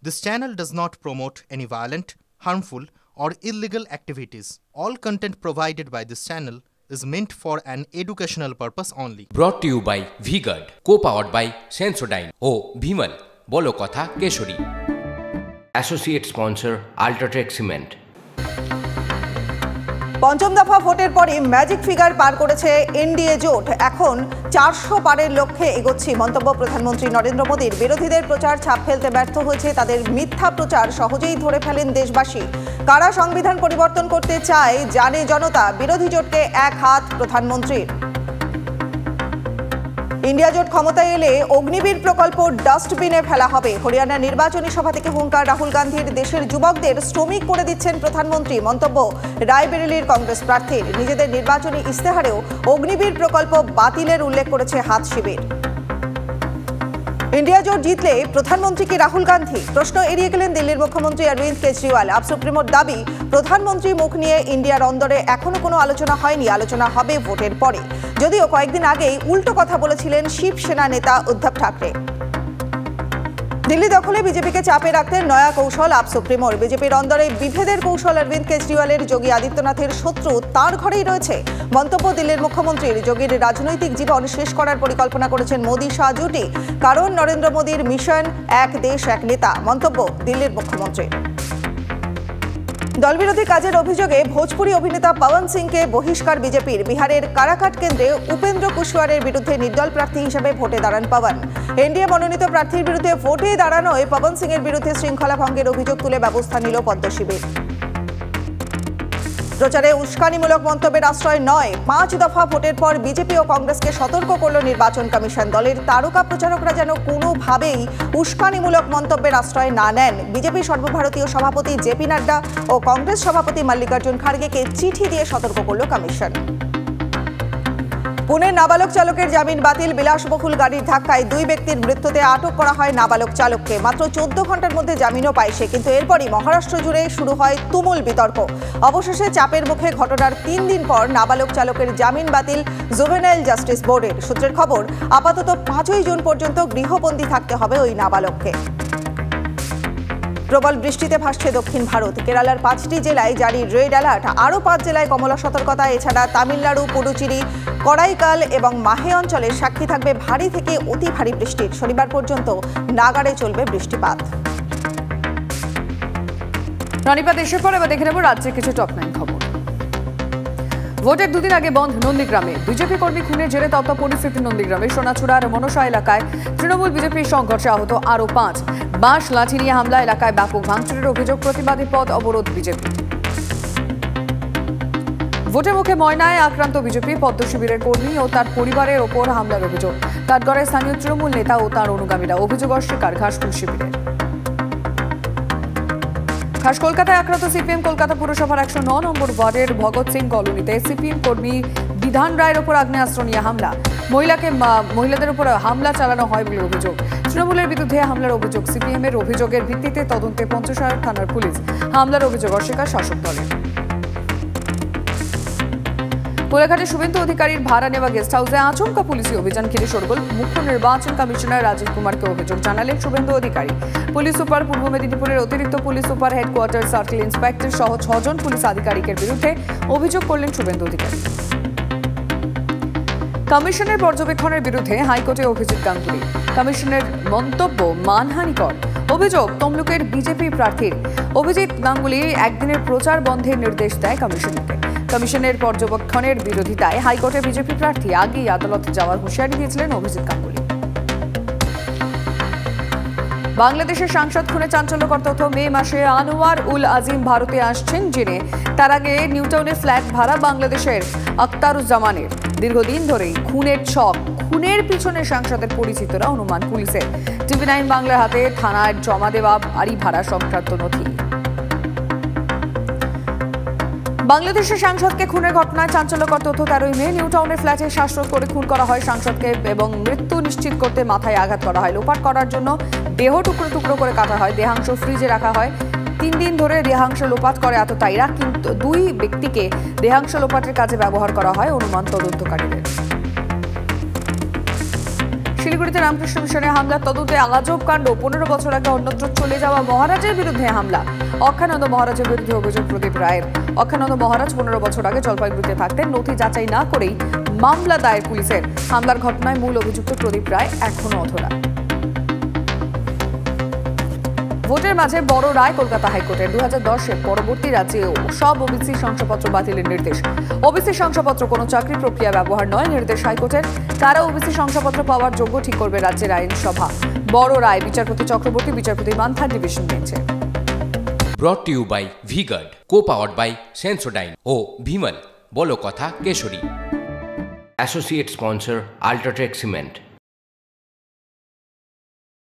This channel does not promote any violent, harmful, or illegal activities. All content provided by this channel is meant for an educational purpose only. Brought to you by V-Guard, co-powered by Sensodyne ও Bhimal, বলো কথা Keshari. Associate sponsor Ultratech Cement। পঞ্চম দফা ভোটের পরই magic figure পার করেছে NDA জোট। এখন 400 পারের লক্ষ্যে এগোচ্ছি মন্তব্য প্রধানমন্ত্রী নরেন্দ্র মোদীর। বিরোধীদের প্রচার ছাপ ফেলতে ব্যর্থ হয়েছে, তাদের মিথ্যা প্রচার সহজেই ধরে ফেলেন দেশবাসী। কারা সংবিধান পরিবর্তন করতে চায় জানে জনতা, বিরোধী জোটকে এক হাত প্রধানমন্ত্রীর। ইন্ডিয়া জোট ক্ষমতায় এলে অগ্নিবীর প্রকল্প ডাস্টবিনে ফেলা হবে। হরিয়ানা নির্বাচনী সভা থেকে হুঙ্কার রাহুল গান্ধীর। দেশের যুবকদের শ্রমিক করে দিচ্ছেন প্রধানমন্ত্রী। মন্তব্য রায়বেরেলির কংগ্রেস প্রার্থীর। নিজেদের নির্বাচনী ইস্তেহারেও অগ্নিবীর প্রকল্প বাতিলের উল্লেখ করেছে হাত শিবির। ইন্ডিয়া জোট জিতলে প্রধানমন্ত্রী কি রাহুল গান্ধী? প্রশ্ন এড়িয়ে গেলেন দিল্লির মুখ্যমন্ত্রী অরবিন্দ কেজরিওয়াল। আপ সুপ্রিমোর দাবি, প্রধানমন্ত্রী মুখ নিয়ে ইন্ডিয়ার অন্দরে এখনো কোনো আলোচনা হয়নি, আলোচনা হবে ভোটের পরে। যদিও কয়েকদিন আগেই উল্টো কথা বলেছিলেন শিবসেনা নেতা উদ্ধব ঠাকরে। দিল্লি দখলে বিজেপিকে চাপে রাখতে নয়া কৌশল আপ সুপ্রিমোর। বিজেপির অন্দরে বিভেদের কৌশল অরবিন্দ কেজরিওয়ালের। যোগী আদিত্যনাথের শত্রু তার ঘরেই রয়েছে। মন্তব্য দিল্লির মুখ্যমন্ত্রীর। যোগীর রাজনৈতিক জীবন শেষ করার পরিকল্পনা করেছেন মোদী শাহ জুটি। কারণ নরেন্দ্র মোদীর মিশন এক দেশ এক নেতা। মন্তব্য দিল্লির মুখ্যমন্ত্রীর। দলবিরোধী কাজের অভিযোগে ভোজপুরি অভিনেতা পবন সিংকে বহিষ্কার বিজেপির। বিহারের কারাকাট কেন্দ্রে উপেন্দ্র কুশওয়ারের বিরুদ্ধে নির্দল প্রার্থী হিসেবে ভোটে দাঁড়ান পবন। এনডিএ মনোনীত প্রার্থীর বিরুদ্ধে ভোটে দাঁড়ানোয় পবন সিং এর বিরুদ্ধে শৃঙ্খলা ভঙ্গের অভিযোগ তুলে ব্যবস্থা নিল পদ্ম শিবির। প্রচারে উস্কানিমূলক মন্তব্যের আশ্রয় নয়। 5 দফা ভোটের পর বিজেপি ও কংগ্রেসকে সতর্ক করল নির্বাচন কমিশন। দলের তারকা প্রচারকরা যেন কোনোভাবেই উস্কানিমূলক মন্তব্যের আশ্রয় না নেন। বিজেপি সর্বভারতীয় সভাপতি জেপি নাড্ডা ও কংগ্রেস সভাপতি মল্লিকার্জুন খাড়গেকে চিঠি দিয়ে সতর্ক করল কমিশন। পুনের নাবালক চালকের জামিন বাতিল। বিলাসবহুল গাড়ির ধাক্কায় 2 ব্যক্তির মৃত্যুতে আটক করা হয় নাবালক চালককে। মাত্র 14 ঘন্টার মধ্যে জামিনও পায় সে। কিন্তু এরপরই মহারাষ্ট্র জুড়ে শুরু হয় তুমুল বিতর্ক। অবশেষে চাপের মুখে ঘটনার 3 দিন পর নাবালক চালকের জামিন বাতিল জুভেনাইল জাস্টিস বোর্ডের। সূত্রের খবর, আপাতত 5ই জুন পর্যন্ত গৃহবন্দী থাকতে হবে ওই নাবালককে। প্রবল বৃষ্টিতে ভাসছে দক্ষিণ ভারত। কেরালার 5টি জেলায় জারি রেড অ্যালার্ট। আরও 5 জেলায় কমলা সতর্কতা। এছাড়া তামিলনাড়ু, পুডুচেরি, করাইকাল এবং মাহে অঞ্চলে সাক্ষী থাকবে ভারী থেকে অতি ভারী বৃষ্টির। শনিবার পর্যন্ত নাগাড়ে চলবে বৃষ্টিপাত। রনিপাত এসে পর এবার দেখে নেব রাজ্যের কিছু টপ 9 খবর। ভোটের 2 দিন আগে বন্ধ নন্দীগ্রামে। বিজেপি কর্মী খুনের জেরে তপ্ত পরিস্থিতি নন্দীগ্রামে। সোনাচূড়ার মনসা এলাকায় তৃণমূল বিজেপির সংঘর্ষে আহত আরও 5। বাঁশ লাঠি নিয়ে হামলা, এলাকায় ব্যাপক ভাঙচুরের অভিযোগ। প্রতিবাদী পথ অবরোধ বিজেপি। ভোটে মুখে ময়নায় আক্রান্ত বিজেপি। পদ্ম শিবিরের কর্মী ও তার পরিবারের ওপর হামলার অভিযোগ। কাঠগড়ায় স্থানীয় তৃণমূল নেতা ও তার অনুগামীরা। অভিযোগ অস্বীকার ঘাসফুল শিবিরের। খাস কলকাতায় আক্রান্ত সিপিএম। কলকাতা পুরসভার 109 নম্বর ওয়ার্ডের ভগৎ সিং কলোনিতে সিপিএম কর্মী বিধান রায়ের ওপর আগ্নেয়াস্ত্র নিয়ে হামলা। মহিলাদের উপর হামলা চালানো হয় বলে অভিযোগ। তৃণমূলের বিরুদ্ধে হামলার অভিযোগ। সিপিএম এর অভিযোগের ভিত্তিতে তদন্তে পঞ্চশায়র থানার পুলিশ। হামলার অভিযোগ অস্বীকার শাসক দলের। কোলাঘাটে শুভেন্দু অধিকারীর ভাড়া নেওয়া গেস্ট হাউসে আচমকা পুলিশি অভিযান ঘিরে শোরগোল। মুখ্য নির্বাচন কমিশনার রাজীব কুমারকে অভিযোগ জানালেন শুভেন্দু অধিকারী। পুলিশ সুপার, পূর্ব মেদিনীপুরের অতিরিক্ত police super, headquarter, circle inspector সহ 6 জন পুলিশ আধিকারিকের বিরুদ্ধে অভিযোগ করলেন শুভেন্দু অধিকারী। কমিশনের পর্যবেক্ষণের বিরুদ্ধে হাইকোর্টে অভিজিৎ গাঙ্গুলি। কমিশনের মন্তব্য মানহানিকর। অভিযোগ তমলুকের বিজেপি প্রার্থীর। অভিজিৎ গাঙ্গুলি একদিনের প্রচার বন্ধের নির্দেশ দেয় কমিশনকে। কমিশনের পর্যবেক্ষণের বিরোধিতায় হাইকোর্টে বিজেপি প্রার্থী আগেই আদালতে যাওয়ার হুঁশিয়ারি দিয়েছিলেন অভিজিৎ গাঙ্গুলি। বাংলাদেশের সাংসদ খুনে চাঞ্চল্যকর তথ্য। মে মাসে আনোয়ার উল আজিম ভারতে আসছেন জেনে তার আগে নিউটাউনে ফ্ল্যাট ভাড়া বাংলাদেশের আখতারুজ্জামানের। দীর্ঘদিন ধরেই খুনের ছক। খুনের পিছনে সাংসদের পরিচিতরা অনুমান পুলিশের। টিভি9 বাংলার হাতে থানায় জমা দেওয়া বাড়ি ভাড়া সংক্রান্ত নথি। বাংলাদেশের সাংসদকে খুনের ঘটনায় চাঞ্চল্যকর তথ্য। 13ই মে নিউটাউনের ফ্ল্যাটে শ্বাসরোধ করে খুন করা হয় সাংসদকে এবং মৃত্যু নিশ্চিত করতে মাথায় আঘাত করা হয়। লোপাট করার জন্য দেহ টুকরো টুকরো করে কাটা হয়। দেহাংশ ফ্রিজে রাখা হয়। 3 দিন ধরে দেহাংশ লোপাট করে আততায়ীরা, কিন্তু 2 ব্যক্তিকে দেহাংশ লোপাটের কাজে ব্যবহার করা হয় অনুমান তদন্তকারীদের। শিলিগুড়িতে রামকৃষ্ণ মিশনে হামলার তদন্তে আজব কাণ্ড। 15 বছর আগে অন্যত্র চলে যাওয়া মহারাজের বিরুদ্ধে হামলা। অক্ষানন্দ মহারাজের বিরুদ্ধে অভিযোগ প্রদীপ রায়ের। অক্ষানন্দ মহারাজ 15 বছর আগে জলপাইগুড়িতে থাকতেন। নথি যাচাই না করেই মামলা দায়ের পুলিশের। হামলার ঘটনায় মূল অভিযুক্ত প্রদীপ রায় এখনো অধরা। ভোটের মাঝে বড় রায় কলকাতা হাইকোর্টের। 2010-এর পরবর্তী রাজ্যেও সব ওবিসি শংসাপত্র বাতিলের নির্দেশ। ওবিসি শংসাপত্র কোনো চাকরি প্রক্রিয়া ব্যবহার নয়, নির্দেশ হাইকোর্টের। কারা ওবিসি শংসাপত্র পাওয়ার যোগ্য ঠিক করবে রাজ্যের আইনসভা। বড় রায় বিচারপতি চক্রবর্তী, বিচারপতি মান্থার ডিভিশন বেঞ্চে। Brought to you by V-Guard, co-powered by Sensodyne ও Bhimal, বলো কথা Keshari. Associate sponsor Ultratech Cement.